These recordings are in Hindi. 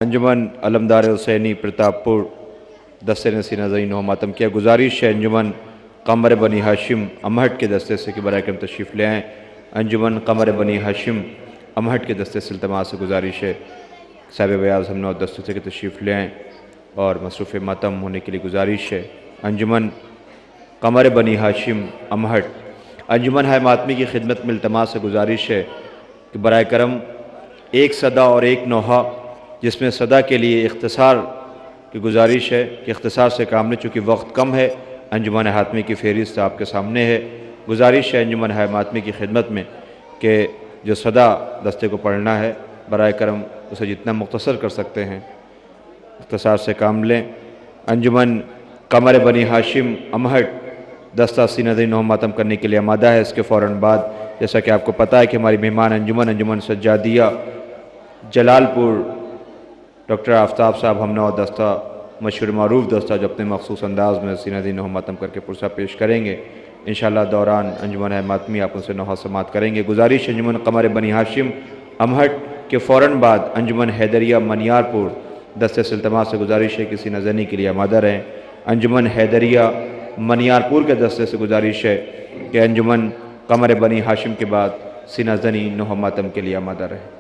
अंजुमन अलमदार हुसैनी प्रतापपुर दस्ते ने सीना ज़ईन हो मातम किया। गुजारिश है अंजुमन कमर बनी हाशिम अमहट के दस्ते से कि बराए करम तशरीफ़ ले आएँ। अंजुमन कमर बनी हाशिम अमहट के दस्ते से इल्तमास से गुजारिश है साहिब बयाज़ हमने और दस्ते से कि तशरीफ़ ले आएँ और मसरूफ़ मातम होने के लिए गुजारिश है। अंजुमन कमर बनी हाशिम अमहट अंजुमन है मातमी की खिदमत में इल्तमास से गुजारिश है कि बराए करम एक सदा और एक नोहा, जिसमें सदा के लिए इख्तिसार की गुजारिश है कि इख्तिसार से काम लें चूँकि वक्त कम है। अंजुमन हातमी की फ़हरिस्त आपके सामने है। गुजारिश है अंजुमन हातमी की खिदमत में कि जो सदा दस्ते को पढ़ना है बराए करम उसे जितना मुख्तसर कर सकते हैं इख्तिसार से काम लें। अंजुमन कमर बनी हाशिम अमहट दस्ता सीना ज़ईन हो मातम करने के लिए आमादा है। इसके फ़ौरन बाद जैसा कि आपको पता है कि हमारी मेहमान अंजुमन सज्जादिया जलालपुर डॉक्टर आफ्ताब साहब हमने और दस्ता मशहूर मरूफ दस्ता जो अपने मखसूस अंदाज़ में सीना ज़ईन हो मातम करके पुरसा पेश करेंगे। इंशाअल्लाह दौरान अंजुमन मातमी आप उनसे नौहा समात करेंगे। गुजारिश अंजुमन कमर बनी हाशिम अमहट के फ़ौरन बाद अंजुमन हैदरिया मनियारपुर दस्ते से इल्तमास से गुजारिश है कि सीना ज़नी के लिए आमादा रहें। अंजुमन हैदरिया मनियारपुर के दस्ते से गुजारिश है कि अंजुमन कमर बनी हाशिम के बाद सीना ज़नी नौहा मातम के लिए आमादा रहे।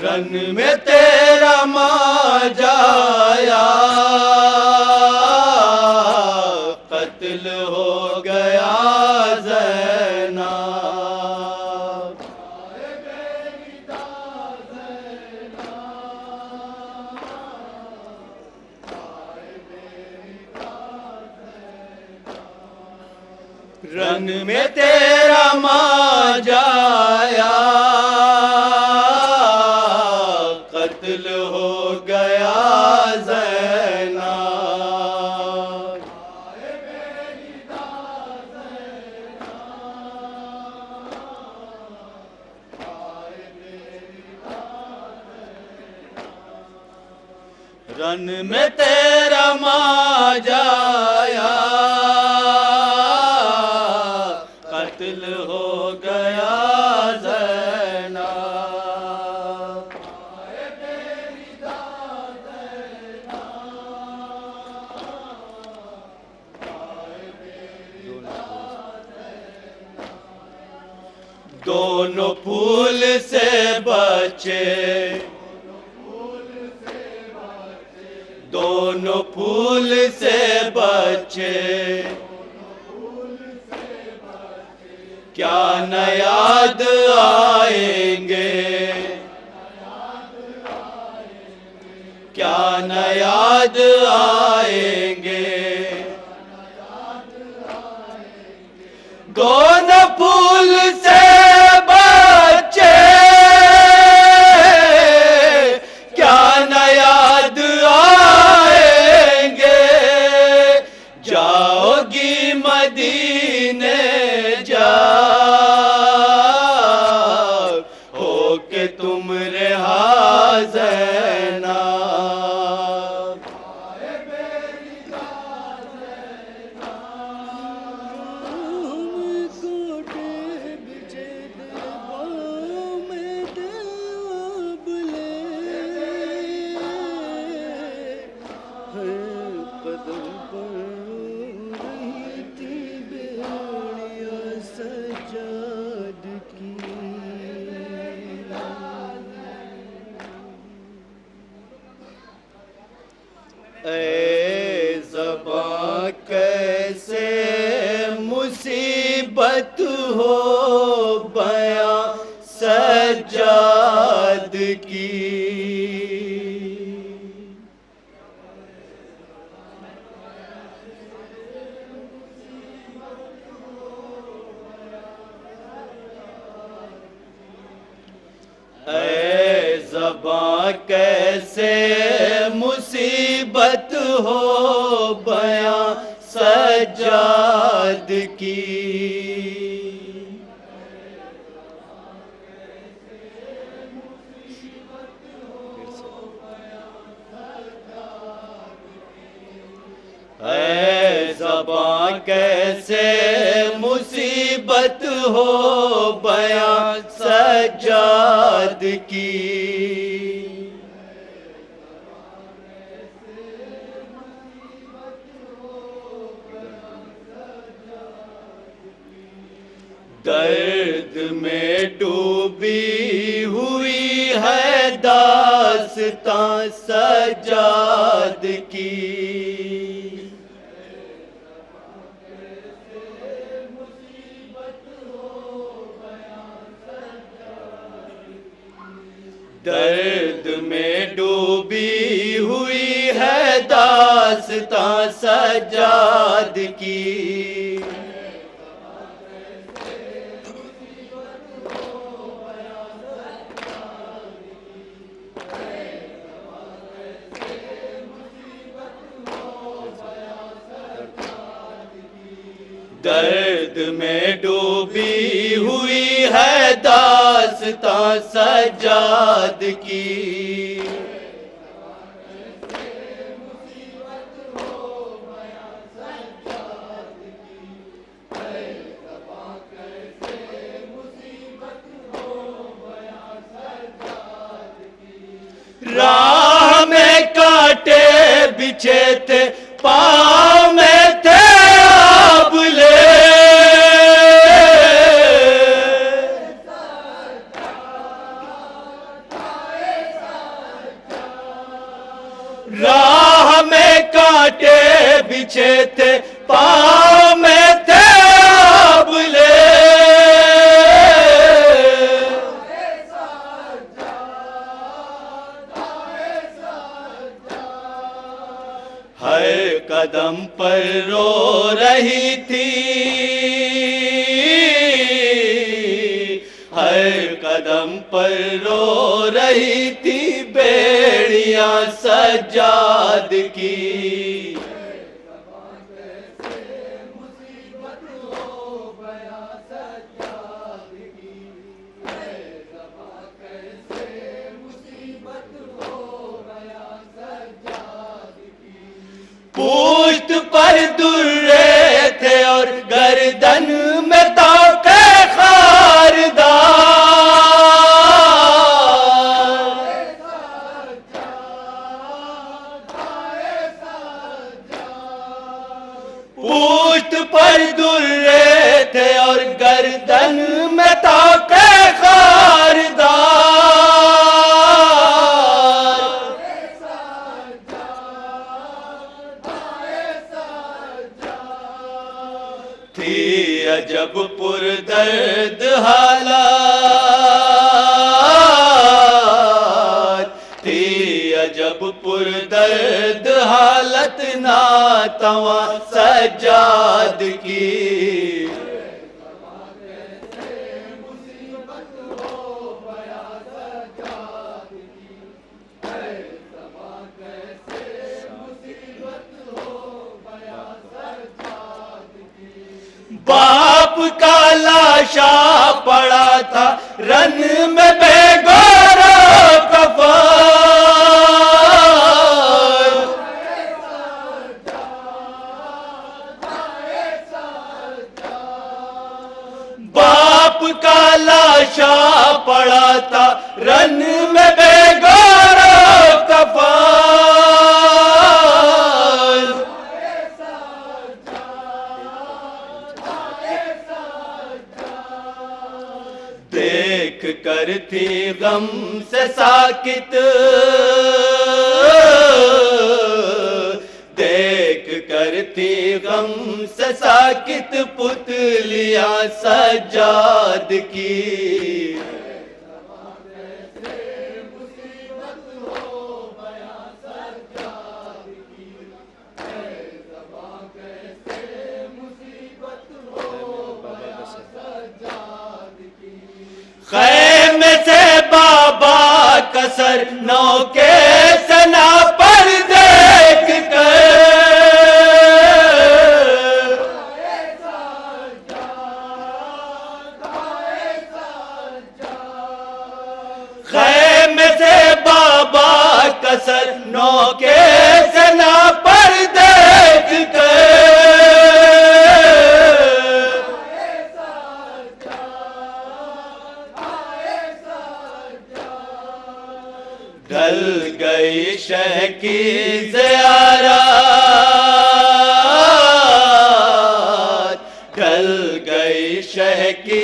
रन में तेरा माजाया कत्ल हो गया ज़ैना। रन में तेरा माजाया कत्ल हो गया ज़ैना। रन में तेरा माजाया कत्ल हो गया ज़ैना। दोनों फूल से बचे, दोनों फूल से बचे, क्या न याद आएंगे, क्या न याद आएंगे। दोनों फूल से बचे क्या न याद आएंगे। जाओगी मदीने जा हो के तुम रिहा ज़ैना। मुसीबत हो बयां सज्जाद की। ऐ ज़बां कैसे मुसीबत हो बयां सज्जाद की। ऐ ज़बां कैसे मुसीबत हो बयां सज्जाद की। दर्द में डूबी हुई है दास्तां सज्जाद की। दर्द में डूबी हुई है दास्तां सज्जाद की। दर्द में डूबी हुई है दास्तां सज्जाद की। राह में कांटे बिछे थे, पाँव में थे आबले। राह में कांटे बिछे थे, पाँव में थे आबले। हर कदम पर रो रही थी, हर कदम पर रो रही थी बेड़ियां सज्जाद की। पूश्त पर दुर्रे थे और गर्दन में ताके खारदार। पूश्त पर दुर्रे थे और गर्दन में ताके खारदार। थी अजब पुरदर्द हालत, थी अजब पुरदर्द हालत नातवा सज्जाद की। बाप का लाशा पड़ा था रन में बेगौरा कफन। बाप का लाशा पड़ा था रन में बेगौरा कफन। देख कर थी गम से साकित, देख करती गम से साकित पुतलियां सज्जाद की। खैमे से बाबा कसर नौ के सना पर देख कर, खैमे से बाबा कसर नौ के सना पर देख कर, ढल गई शह की ज़ियारत, ढल गई शह की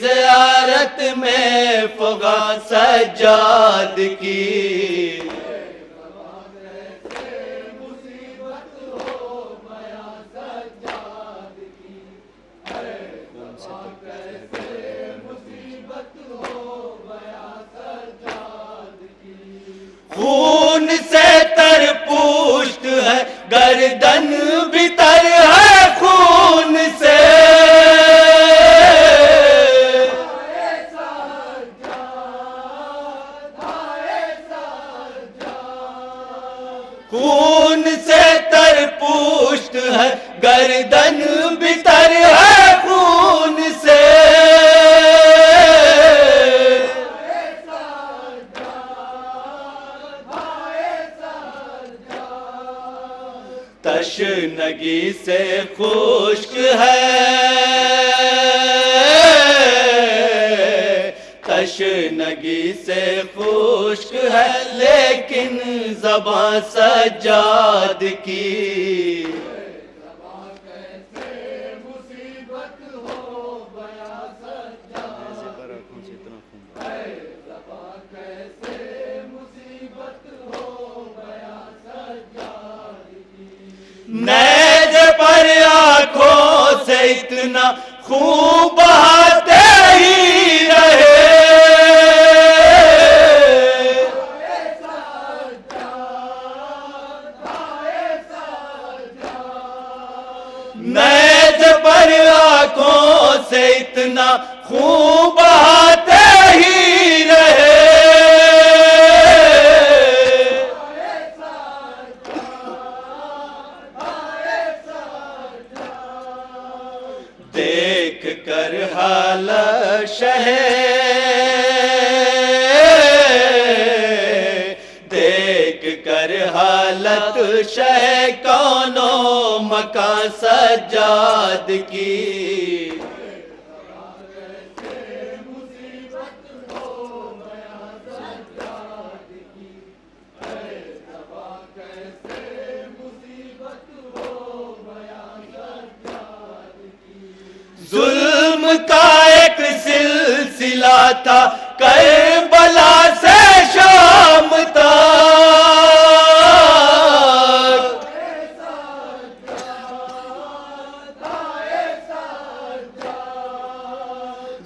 ज़ियारत में फ़ुग़ा सज्जाद की। खून से तर पुष्ट है गर्दन भी तर है खून से, खून से तर पुष्ट है गर्दन भी तर है खून से। तशनगी से खुश्क है, तशनगी से खुश्क है लेकिन ज़बां सज्जाद की। नैज़ पर आँखों से इतना खून बहाते ही रहे, नैज़ पर आँखों से इतना खून बहाते ही रहे, देख कर हाल शह, देख कर हालत शह कौनो मकान सज्जाद की। जुल्म का एक सिलसिला था करबला से शाम तक,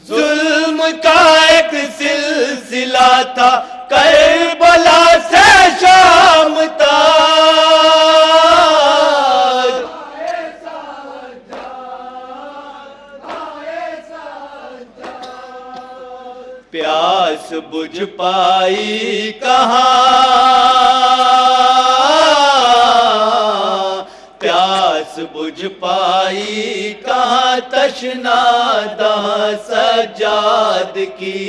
जुल्म का एक सिलसिला था करबला से शाम तक। प्यास बुझ पाई कहाँ, प्यास बुझ पाई कहाँ तशना दहाँ सज्जाद की।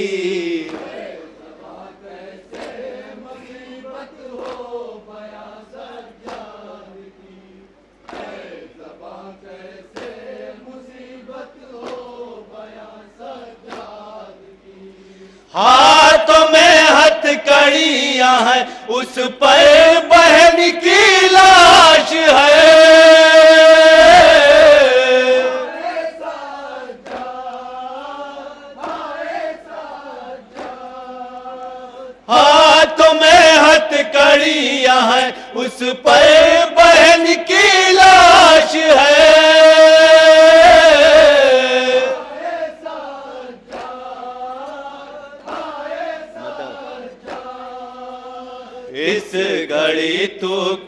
हाथों में हथकड़ियां हैं उस पर बहन की लाश है, हाथों में हथकड़ियां हैं उस पर बहन की लाश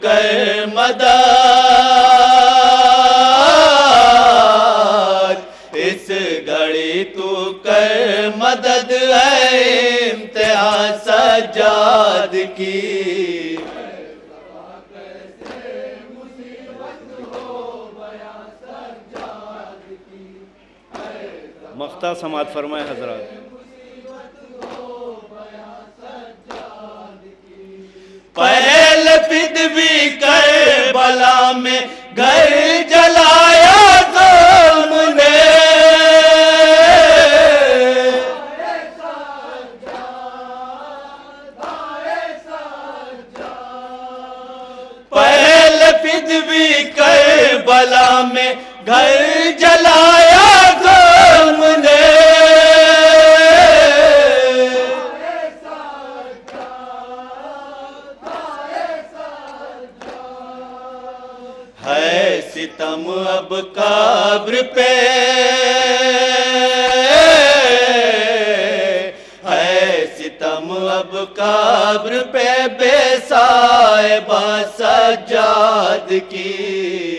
कर मदद, इस घड़ी तू कर मदद है इम्तिहान सज्जाद की। मख्ता समात फरमाए हजरात। पहल फिदवी करबला में घर जलाया ज़ुल्म ने, पहल फिदवी करबला में घर जलाया ज़ुल्म ने, है सितम अब कब्र पे, है सितम अब कब्र पे बेसाहिबा सज्जाद की।